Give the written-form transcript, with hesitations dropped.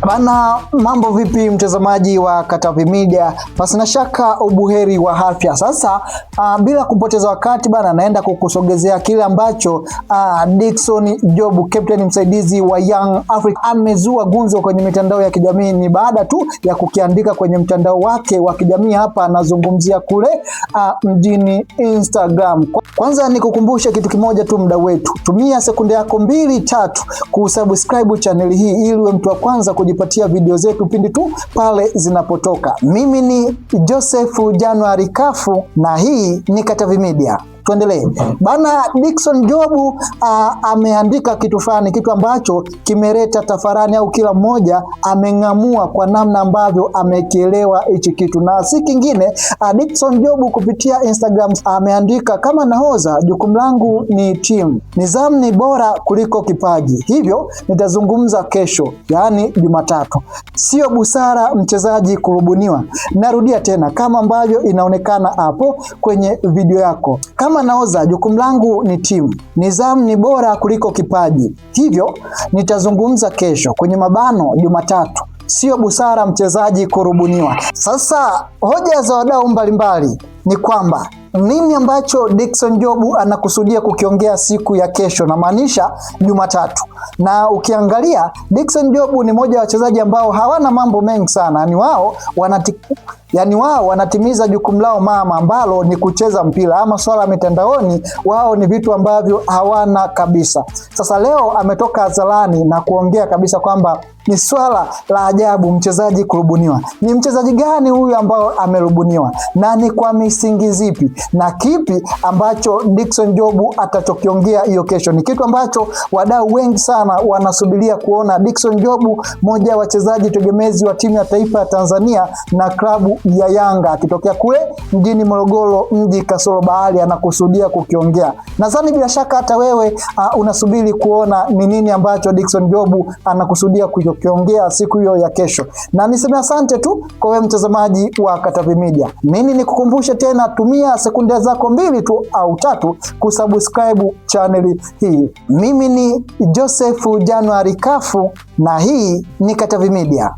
Bana, mambo vipi mtazamaji wa Katavi Media? Pasina shaka ubuheri wa afya. Sasa bila kupoteza wakati bana, naenda kukusogezea kile ambacho Dickson Job, captain msaidizi wa Young Africa, amezua gunzo kwenye mitandao ya kijamii. Ni baada tu ya kukiandika kwenye mtandao wake wa kijamii, hapa anazungumzia kule mjini Instagram. Kwanza nikukumbusha kitu kimoja tu, mda wetu, tumia sekunde yako 2-3 kusubscribe channel hii ili uwe mtu wa kwanza kujipatia video zetu pindi tu pale zinapotoka. Mimi ni Joseph January Kafu na hii ni Katavi Media. Tuendelee. Bana, Dickson Job ameandika kitu fulani, kitu ambacho kimeleta tafarani, au kila mmoja ameng'amua kwa namna ambavyo amekielewa hichi kitu, na si kingine. Dickson Job kupitia Instagram ameandika, kama nahodha jukumu langu ni timu, nidhamu ni bora kuliko kipaji, hivyo nitazungumza kesho, yaani Jumatatu. Sio busara mchezaji kurubuniwa. Narudia tena, kama ambavyo inaonekana hapo kwenye video yako. Kama nahodha jukumu langu ni timu, nidhamu ni bora kuliko kipaji, hivyo nitazungumza kesho, kwenye mabano Jumatatu. Sio busara mchezaji kurubuniwa. Sasa hoja za wadau mbalimbali ni kwamba nini ambacho Dickson Job anakusudia kukiongea siku ya kesho, na maanisha Jumatatu. Na ukiangalia Dickson Job ni moja wa wachezaji ambao hawana mambo mengi sana, wao wanatimiza jukumu lao mama, ambalo ni kucheza mpira, ama swala mitandaoni wao ni vitu ambavyo hawana kabisa. Sasa leo ametoka hadharani na kuongea kabisa kwamba ni swala la ajabu mchezaji kurubuniwa. Ni mchezaji gani huyu ambao amerubuniwa, na ni kwa misingi zipi, na kipi ambacho Dickson Job atachokiongea hiyo kesho? Ni kitu ambacho wadau wengi sana wanasubiria kuona. Dickson Job, moja wa wachezaji tegemezi wa timu ya taifa ya Tanzania na klabu ya Yanga, akitokea kule mjini Morogoro, mji kasoro bahari, anakusudia kukiongea. Nadhani bila shaka hata wewe unasubiri kuona ni nini ambacho Dickson Job anakusudia kukiongea siku hiyo ya kesho. Na niseme asante tu kwa wewe mtazamaji wa Katavi Media. Mimi nikukumbushe tena, tumia sekunde zako 2 tu au 3 kusubscribe channel hii. Mimi ni Joseph January Kafu na hii ni Katavi Media.